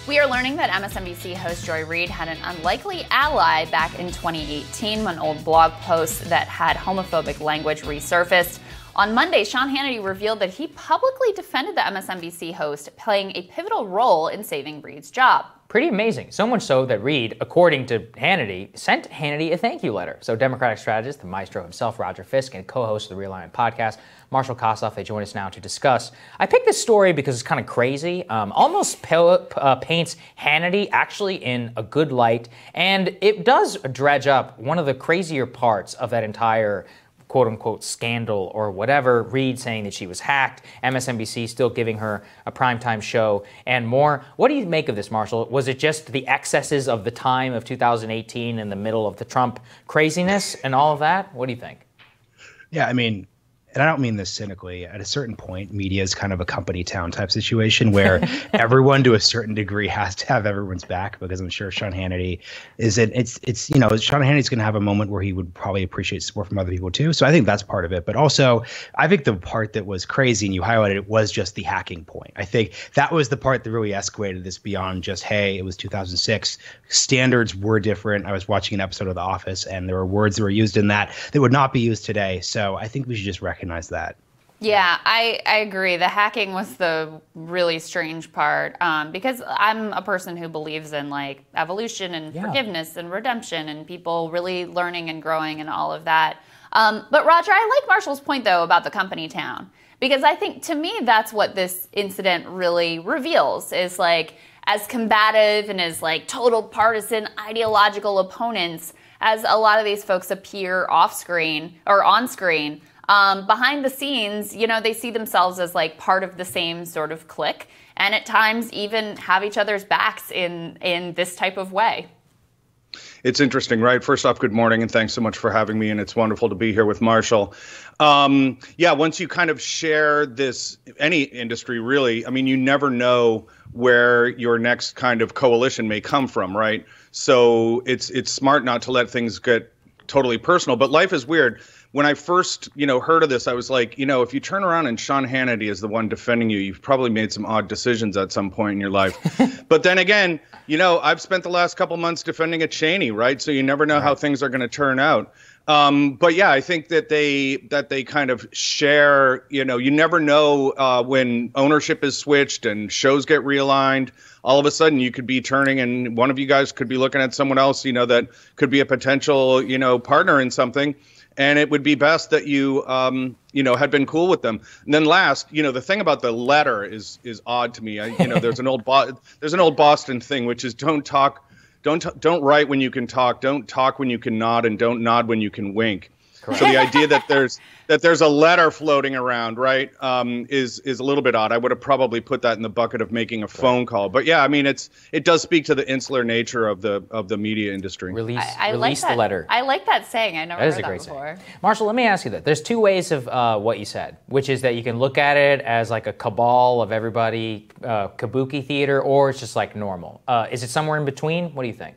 We are learning that MSNBC host Reid had an unlikely ally back in 2018 when old blog posts that had homophobic language resurfaced. On Monday, Sean Hannity revealed that he publicly defended the MSNBC host, playing a pivotal role in saving Reid's job. Pretty amazing. So much so that Reid, according to Hannity, sent Hannity a thank you letter. So Democratic strategist, the maestro himself, Roger Fisk, and co-host of the Realignment podcast, Marshall Kossoff, they join us now to discuss. I picked this story because it's kind of crazy. Almost paints Hannity actually in a good light. And it does dredge up one of the crazier parts of that entire quote-unquote scandal or whatever, Reid saying that she was hacked, MSNBC still giving her a primetime show, and more. What do you make of this, Marshall? Was it just the excesses of the time of 2018 in the middle of the Trump craziness and all of that? What do you think? Yeah, I mean, and I don't mean this cynically, at a certain point, media is kind of a company town type situation where everyone to a certain degree has to have everyone's back, because I'm sure Sean Hannity Sean Hannity's going to have a moment where he would probably appreciate support from other people too. So I think that's part of it. But also, I think the part that was crazy and you highlighted it was just the hacking point. I think that was the part that really escalated this beyond just, hey, it was 2006. Standards were different. I was watching an episode of The Office and there were words that were used in that would not be used today. So I think we should just recognize that. Yeah, I agree. The hacking was the really strange part, because I'm a person who believes in like evolution and forgiveness and redemption and people really learning and growing and all of that. But Roger, I like Marshall's point though about the company town, because I think to me that's what this incident really reveals is like as combative and as like total partisan ideological opponents as a lot of these folks appear off screen or on screen. Behind the scenes, they see themselves as like part of the same sort of clique, and at times even have each other's backs in this type of way. It's interesting, right? First off, good morning, and thanks so much for having me, and it's wonderful to be here with Marshall. Once you kind of share this, any industry really, I mean, you never know where your next kind of coalition may come from, right? So it's smart not to let things get totally personal, but life is weird. When I first, heard of this, I was like, if you turn around and Sean Hannity is the one defending you, you've probably made some odd decisions at some point in your life. But then again, I've spent the last couple months defending a Cheney, right? So you never know how things are going to turn out. But yeah, I think that they kind of share, you never know when ownership is switched and shows get realigned. All of a sudden you could be turning and one of you guys could be looking at someone else, that could be a potential, partner in something. And it would be best that you, had been cool with them. And then last, the thing about the letter is odd to me. There's an old Boston thing, which is don't write when you can talk, don't talk when you can nod, and don't nod when you can wink. Correct. So the idea that there's a letter floating around, right, is a little bit odd. I would have probably put that in the bucket of making a phone call. But yeah, I mean, it does speak to the insular nature of the media industry. Release like the letter. I like that saying. I never heard that before. Saying. Marshall, let me ask you that. There's two ways of what you said, which is that you can look at it as like a cabal of everybody, kabuki theater, or it's just like normal. Is it somewhere in between? What do you think?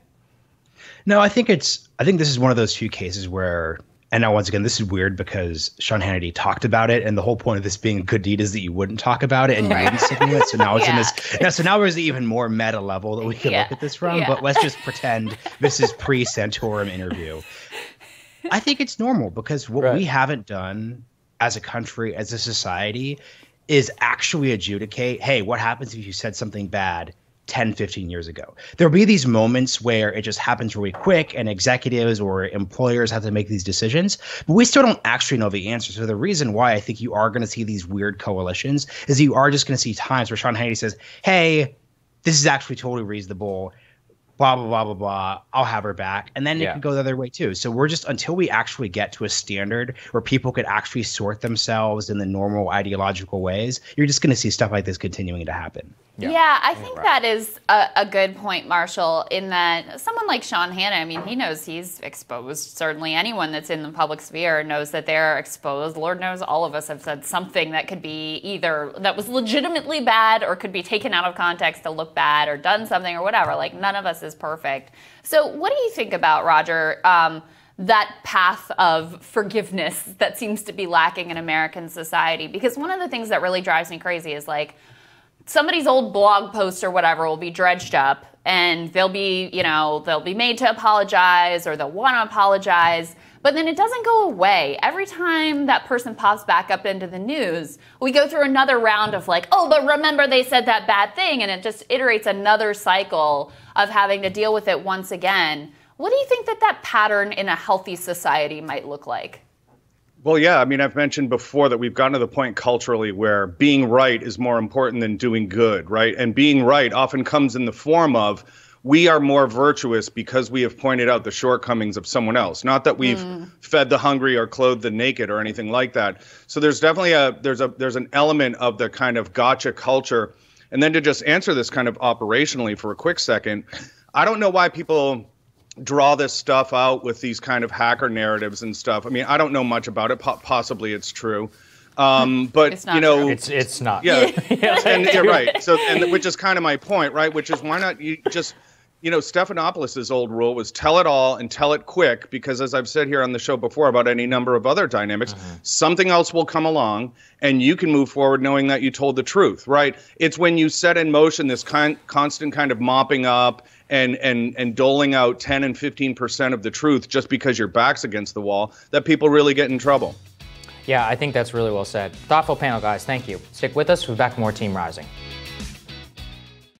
No, I think this is one of those few cases where. And now, once again, this is weird because Sean Hannity talked about it, and the whole point of this being a good deed is that you wouldn't talk about it and you wouldn't signal it. So now it's in this. Yeah, so now there's an even more meta level that we can look at this from. Yeah. But let's just pretend this is pre-Santorum interview. I think it's normal because what we haven't done as a country, as a society, is actually adjudicate, hey, what happens if you said something bad 10, 15 years ago? There'll be these moments where it just happens really quick and executives or employers have to make these decisions, but we still don't actually know the answer. So the reason why I think you are going to see these weird coalitions is you are just going to see times where Sean Hannity says, hey, this is actually totally reasonable, blah, blah, blah, blah, blah, I'll have her back. And then it could go the other way too. So we're just, until we actually get to a standard where people could actually sort themselves in the normal ideological ways, you're just going to see stuff like this continuing to happen. Yeah, I think that is a good point, Marshall, in that someone like Sean Hannity, I mean, he knows he's exposed. Certainly anyone that's in the public sphere knows that they're exposed. Lord knows all of us have said something that could be either that was legitimately bad or could be taken out of context to look bad or done something or whatever. Like, none of us is perfect. So what do you think about, Roger, that path of forgiveness that seems to be lacking in American society? Because one of the things that really drives me crazy is like, somebody's old blog post or whatever will be dredged up, and they'll be made to apologize, or they'll want to apologize. But then it doesn't go away. Every time that person pops back up into the news, we go through another round of like, oh, but remember they said that bad thing. And it just iterates another cycle of having to deal with it once again. What do you think that pattern in a healthy society might look like? Well, yeah, I mean, I've mentioned before that we've gotten to the point culturally where being right is more important than doing good, right? And being right often comes in the form of, we are more virtuous because we have pointed out the shortcomings of someone else. Not that we've fed the hungry or clothed the naked or anything like that. So there's definitely there's an element of the kind of gotcha culture. And then to just answer this kind of operationally for a quick second, I don't know why people draw this stuff out with these kind of hacker narratives and stuff. I mean, I don't know much about it. Possibly it's true. But it's not true. It's not. Yeah, and you're right. So, and which is kind of my point, right? Which is, why not you just, Stephanopoulos' old rule was tell it all and tell it quick, because as I've said here on the show before about any number of other dynamics, something else will come along and you can move forward knowing that you told the truth, right? It's when you set in motion this constant kind of mopping up and doling out 10 and 15% of the truth just because your back's against the wall that people really get in trouble. Yeah, I think that's really well said. Thoughtful panel, guys. Thank you. Stick with us. We'll be back with more Team Rising.